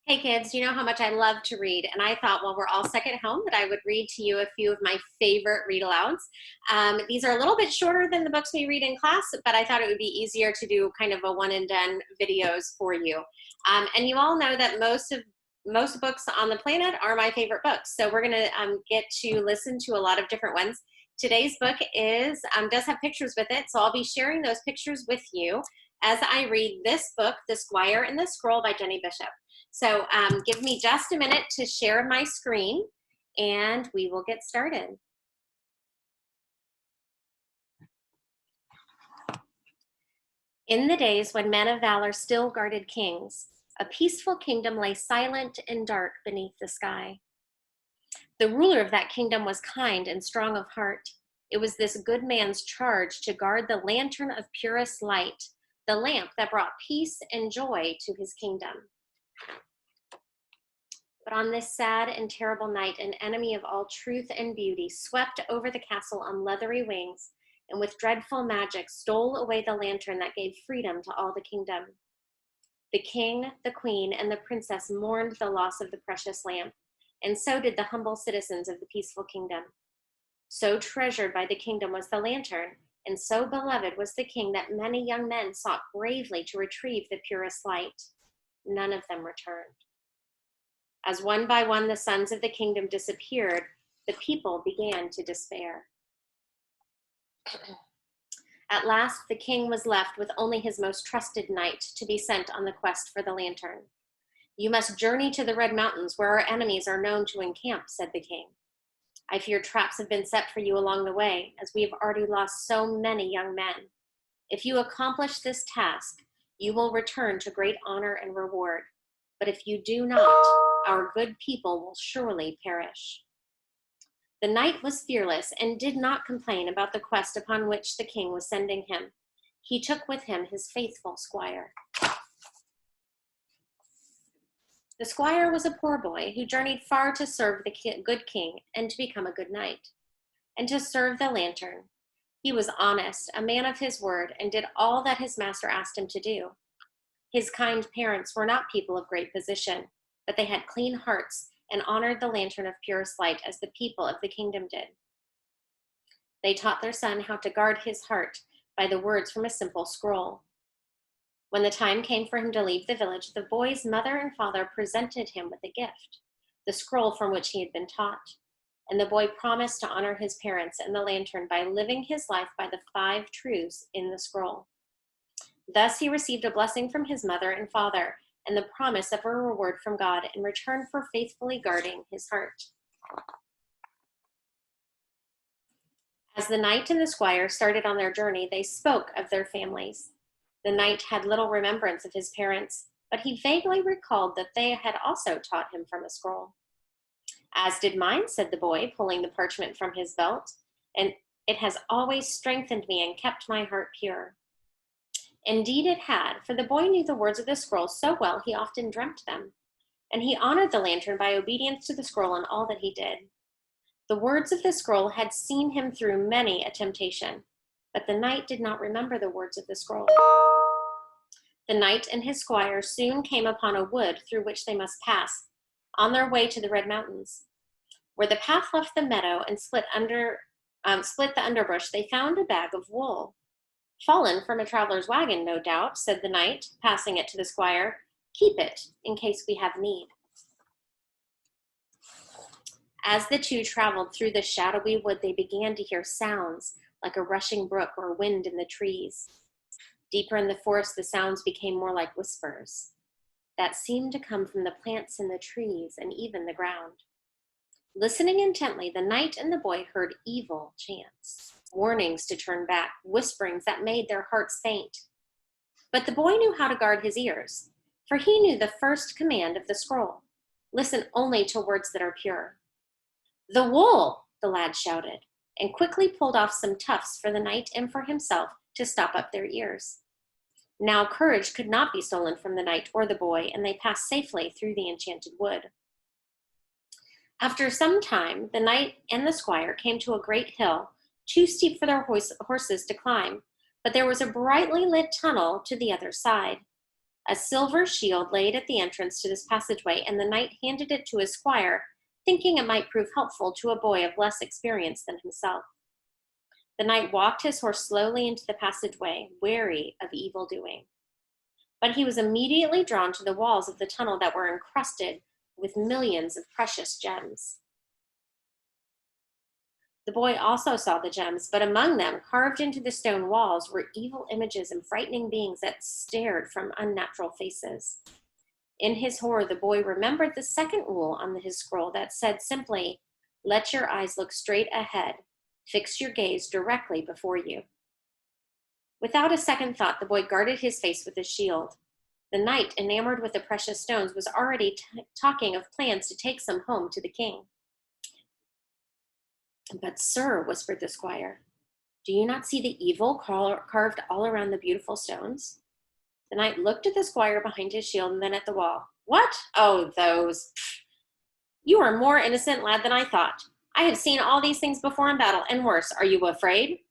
Hey kids, you know how much I love to read, and I thought while we're all stuck at home that I would read to you a few of my favorite read alouds. These are a little bit shorter than the books we read in class, but I thought it would be easier to do kind of a one and done videos for you. And you all know that most books on the planet are my favorite books, so we're gonna get to listen to a lot of different ones. Today's book does have pictures with it, so I'll be sharing those pictures with you as I read this book, The Squire and the Scroll by Jenny Bishop. So give me just a minute to share my screen and we will get started. In the days when men of valor still guarded kings, a peaceful kingdom lay silent and dark beneath the sky. The ruler of that kingdom was kind and strong of heart. It was this good man's charge to guard the lantern of purest light, the lamp that brought peace and joy to his kingdom. But on this sad and terrible night, an enemy of all truth and beauty swept over the castle on leathery wings and with dreadful magic stole away the lantern that gave freedom to all the kingdom. The king, the queen, and the princess mourned the loss of the precious lamp, and so did the humble citizens of the peaceful kingdom. So treasured by the kingdom was the lantern, and so beloved was the king that many young men sought bravely to retrieve the purest light. None of them returned. As one by one the sons of the kingdom disappeared, the people began to despair. At last, the king was left with only his most trusted knight to be sent on the quest for the lantern. "You must journey to the Red Mountains where our enemies are known to encamp," said the king. "I fear traps have been set for you along the way, as we have already lost so many young men. If you accomplish this task, you will return to great honor and reward. But if you do not, our good people will surely perish." The knight was fearless and did not complain about the quest upon which the king was sending him. He took with him his faithful squire. The squire was a poor boy who journeyed far to serve the good king and to become a good knight, and to serve the lantern. He was honest, a man of his word, and did all that his master asked him to do. His kind parents were not people of great position, but they had clean hearts and honored the lantern of purest light as the people of the kingdom did. They taught their son how to guard his heart by the words from a simple scroll. When the time came for him to leave the village, the boy's mother and father presented him with a gift, the scroll from which he had been taught, and the boy promised to honor his parents and the lantern by living his life by the 5 truths in the scroll. Thus he received a blessing from his mother and father and the promise of a reward from God in return for faithfully guarding his heart. As the knight and the squire started on their journey, they spoke of their families. The knight had little remembrance of his parents, but he vaguely recalled that they had also taught him from a scroll. "As did mine," said the boy, pulling the parchment from his belt, "and it has always strengthened me and kept my heart pure." Indeed it had, for the boy knew the words of the scroll so well he often dreamt them, and he honored the lantern by obedience to the scroll in all that he did. The words of the scroll had seen him through many a temptation, but the knight did not remember the words of the scroll. The knight and his squire soon came upon a wood through which they must pass, on their way to the Red Mountains. Where the path left the meadow and split the underbrush, they found a bag of wool. "Fallen from a traveler's wagon, no doubt," said the knight, passing it to the squire. "Keep it, in case we have need." As the two traveled through the shadowy wood, they began to hear sounds like a rushing brook or wind in the trees. Deeper in the forest, the sounds became more like whispers that seemed to come from the plants in the trees and even the ground. Listening intently, the knight and the boy heard evil chants, warnings to turn back, whisperings that made their hearts faint. But the boy knew how to guard his ears, for he knew the first command of the scroll: listen only to words that are pure. "The wool!" the lad shouted, and quickly pulled off some tufts for the knight and for himself to stop up their ears. Now courage could not be stolen from the knight or the boy, and they passed safely through the enchanted wood. After some time, the knight and the squire came to a great hill, too steep for their horses to climb, but there was a brightly lit tunnel to the other side. A silver shield laid at the entrance to this passageway, and the knight handed it to his squire, thinking it might prove helpful to a boy of less experience than himself. The knight walked his horse slowly into the passageway, wary of evil doing. But he was immediately drawn to the walls of the tunnel that were encrusted with millions of precious gems. The boy also saw the gems, but among them, carved into the stone walls, were evil images and frightening beings that stared from unnatural faces. In his horror, the boy remembered the second rule on his scroll that said simply, "Let your eyes look straight ahead. Fix your gaze directly before you." Without a second thought, the boy guarded his face with his shield. The knight, enamored with the precious stones, was already talking of plans to take some home to the king. "But, sir," whispered the squire, "do you not see the evil carved all around the beautiful stones?" The knight looked at the squire behind his shield and then at the wall. "What? Oh, those. You are more innocent, lad, than I thought. I have seen all these things before in battle, and worse. Are you afraid?"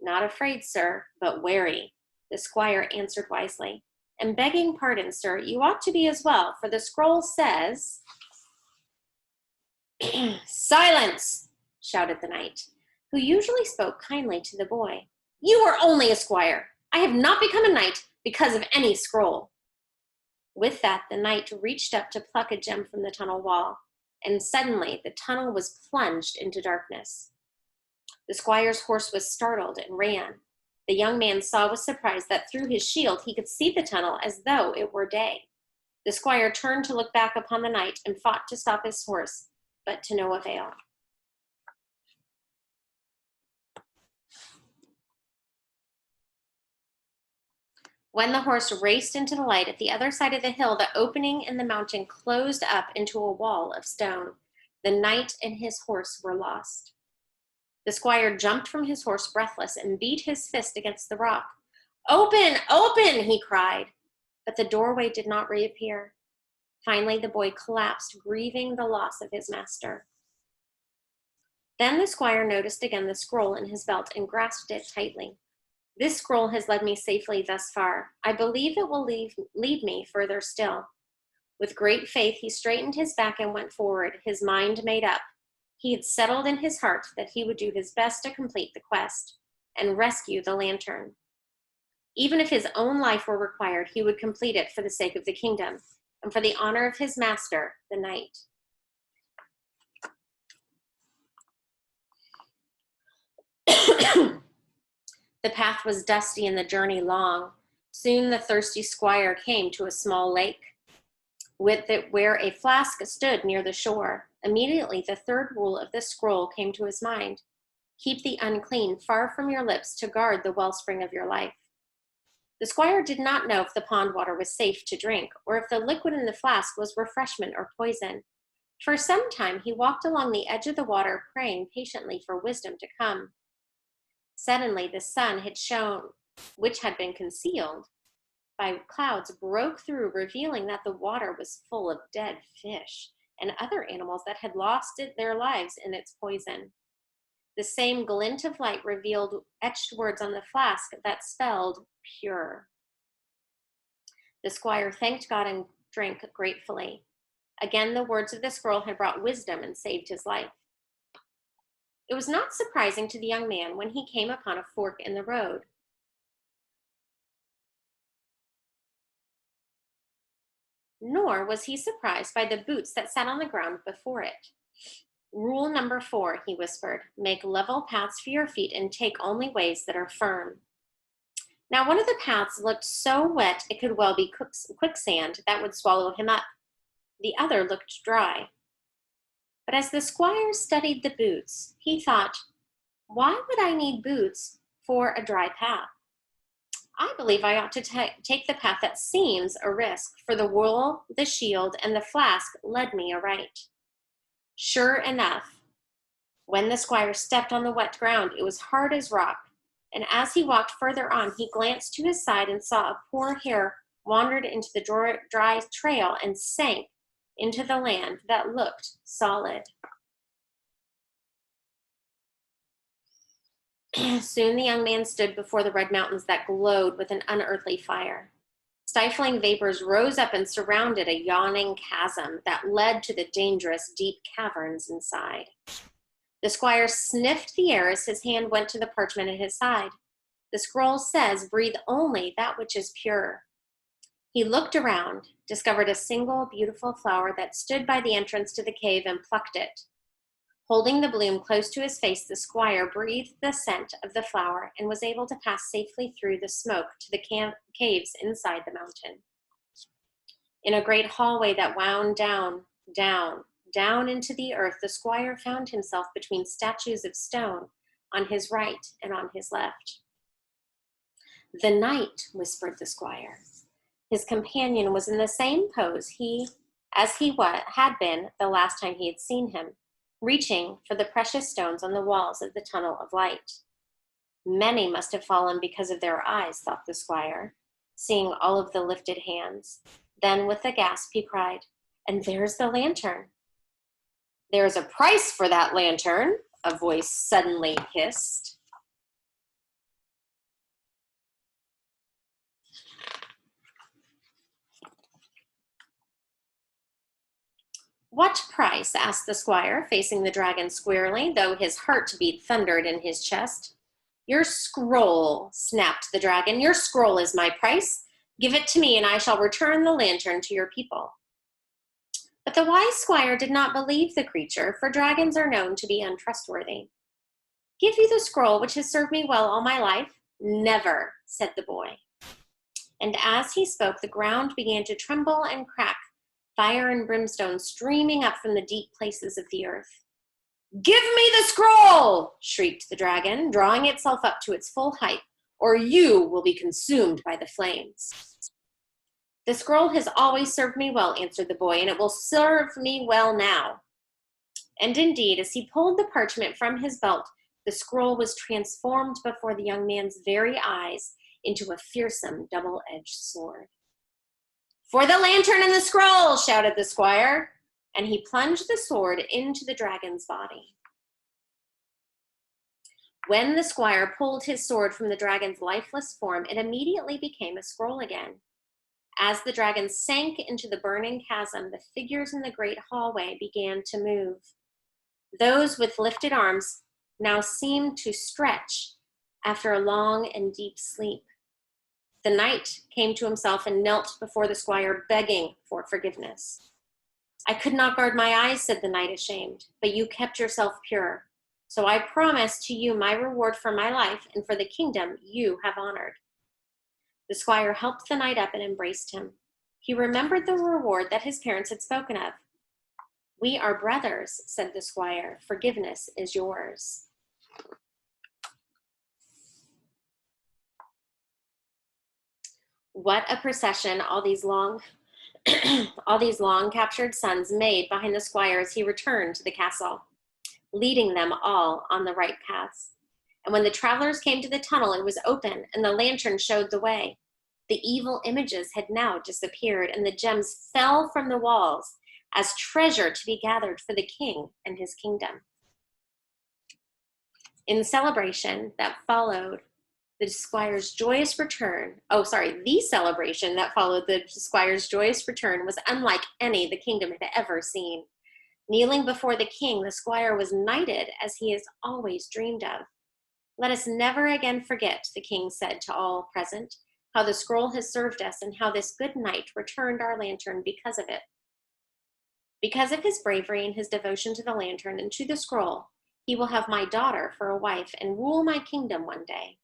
"Not afraid, sir, but wary," the squire answered wisely. "And begging pardon, sir, you ought to be as well, for the scroll says—" "Silence!" shouted the knight, who usually spoke kindly to the boy. "You are only a squire. I have not become a knight because of any scroll." With that, the knight reached up to pluck a gem from the tunnel wall, and suddenly the tunnel was plunged into darkness. The squire's horse was startled and ran. The young man saw with surprise that through his shield he could see the tunnel as though it were day. The squire turned to look back upon the knight and fought to stop his horse, but to no avail. When the horse raced into the light at the other side of the hill, the opening in the mountain closed up into a wall of stone. The knight and his horse were lost. The squire jumped from his horse breathless and beat his fist against the rock. "Open, open!" he cried. But the doorway did not reappear. Finally, the boy collapsed, grieving the loss of his master. Then the squire noticed again the scroll in his belt and grasped it tightly. "This scroll has led me safely thus far. I believe it will lead me further still." With great faith, he straightened his back and went forward, his mind made up. He had settled in his heart that he would do his best to complete the quest and rescue the lantern. Even if his own life were required, he would complete it for the sake of the kingdom and for the honor of his master, the knight. The path was dusty and the journey long. Soon the thirsty squire came to a small lake, where a flask stood near the shore. Immediately the third rule of the scroll came to his mind: "Keep the unclean far from your lips to guard the wellspring of your life." The squire did not know if the pond water was safe to drink, or if the liquid in the flask was refreshment or poison. For some time he walked along the edge of the water, praying patiently for wisdom to come. Suddenly the sun had shone, which had been concealed by clouds, broke through, revealing that the water was full of dead fish and other animals that had lost their lives in its poison. The same glint of light revealed etched words on the flask that spelled "pure." The squire thanked God and drank gratefully. Again, the words of the scroll had brought wisdom and saved his life. It was not surprising to the young man when he came upon a fork in the road. Nor was he surprised by the boots that sat on the ground before it. "Rule number 4, he whispered, "make level paths for your feet and take only ways that are firm." Now, one of the paths looked so wet it could well be quicksand that would swallow him up. The other looked dry. But as the squire studied the boots, he thought, "Why would I need boots for a dry path? I believe I ought to take the path that seems a risk, for the wool, the shield, and the flask led me aright." Sure enough, when the squire stepped on the wet ground, it was hard as rock. And as he walked further on, he glanced to his side and saw a poor hare wandered into the dry trail and sank into the land that looked solid. Soon the young man stood before the red mountains that glowed with an unearthly fire. Stifling vapors rose up and surrounded a yawning chasm that led to the dangerous deep caverns inside. The squire sniffed the air as his hand went to the parchment at his side. The scroll says, "Breathe only that which is pure." He looked around, discovered a single beautiful flower that stood by the entrance to the cave, and plucked it. Holding the bloom close to his face, the squire breathed the scent of the flower and was able to pass safely through the smoke to the caves inside the mountain. In a great hallway that wound down into the earth, the squire found himself between statues of stone on his right and on his left. "The knight," whispered the squire. His companion was in the same pose as he had been the last time he had seen him, reaching for the precious stones on the walls of the tunnel of light. Many must have fallen because of their eyes, thought the squire, seeing all of the lifted hands. Then with a gasp he cried, "And there's the lantern." "There is a price for that lantern," a voice suddenly hissed. "What price?" asked the squire, facing the dragon squarely, though his heartbeat thundered in his chest. "Your scroll," snapped the dragon. "Your scroll is my price. Give it to me, and I shall return the lantern to your people." But the wise squire did not believe the creature, for dragons are known to be untrustworthy. "Give you the scroll which has served me well all my life? Never," said the boy. And as he spoke, the ground began to tremble and crack, fire and brimstone streaming up from the deep places of the earth. "Give me the scroll!" shrieked the dragon, drawing itself up to its full height, "or you will be consumed by the flames." "The scroll has always served me well," answered the boy, "and it will serve me well now." And indeed, as he pulled the parchment from his belt, the scroll was transformed before the young man's very eyes into a fearsome double-edged sword. "For the lantern and the scroll!" shouted the squire, and he plunged the sword into the dragon's body. When the squire pulled his sword from the dragon's lifeless form, it immediately became a scroll again. As the dragon sank into the burning chasm, the figures in the great hallway began to move. Those with lifted arms now seemed to stretch after a long and deep sleep. The knight came to himself and knelt before the squire, begging for forgiveness. "I could not guard my eyes," said the knight, ashamed, "but you kept yourself pure. So I promise to you my reward for my life and for the kingdom you have honored." The squire helped the knight up and embraced him. He remembered the reward that his parents had spoken of. "We are brothers," said the squire. "Forgiveness is yours." What a procession all these long captured sons made behind the squire as he returned to the castle, leading them all on the right paths. And when the travelers came to the tunnel, it was open, and the lantern showed the way. The evil images had now disappeared, and the gems fell from the walls as treasure to be gathered for the king and his kingdom. In the celebration that followed the squire's joyous return, the celebration that followed the squire's joyous return was unlike any the kingdom had ever seen. Kneeling before the king, the squire was knighted as he has always dreamed of. "Let us never again forget," the king said to all present, "how the scroll has served us and how this good knight returned our lantern because of it. Because of his bravery and his devotion to the lantern and to the scroll, he will have my daughter for a wife and rule my kingdom one day.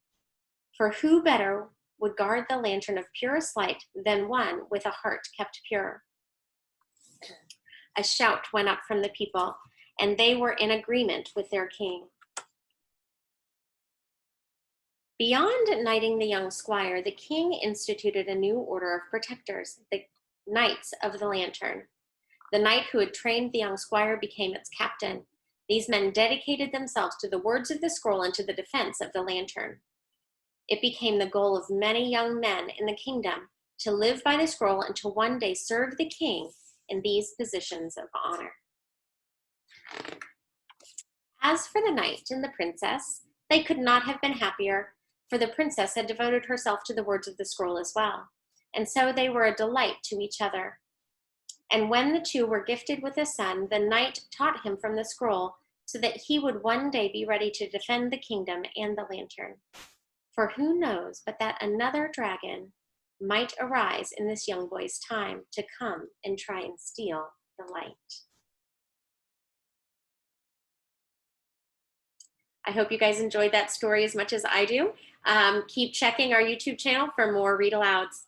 For who better would guard the lantern of purest light than one with a heart kept pure?" A shout went up from the people, and they were in agreement with their king. Beyond knighting the young squire, the king instituted a new order of protectors, the Knights of the Lantern. The knight who had trained the young squire became its captain. These men dedicated themselves to the words of the scroll and to the defense of the lantern. It became the goal of many young men in the kingdom to live by the scroll and to one day serve the king in these positions of honor. As for the knight and the princess, they could not have been happier, for the princess had devoted herself to the words of the scroll as well. and so they were a delight to each other. And when the two were gifted with a son, the knight taught him from the scroll, so that he would one day be ready to defend the kingdom and the lantern. For who knows but that another dragon might arise in this young boy's time to come and try and steal the light. I hope you guys enjoyed that story as much as I do. Keep checking our YouTube channel for more read alouds.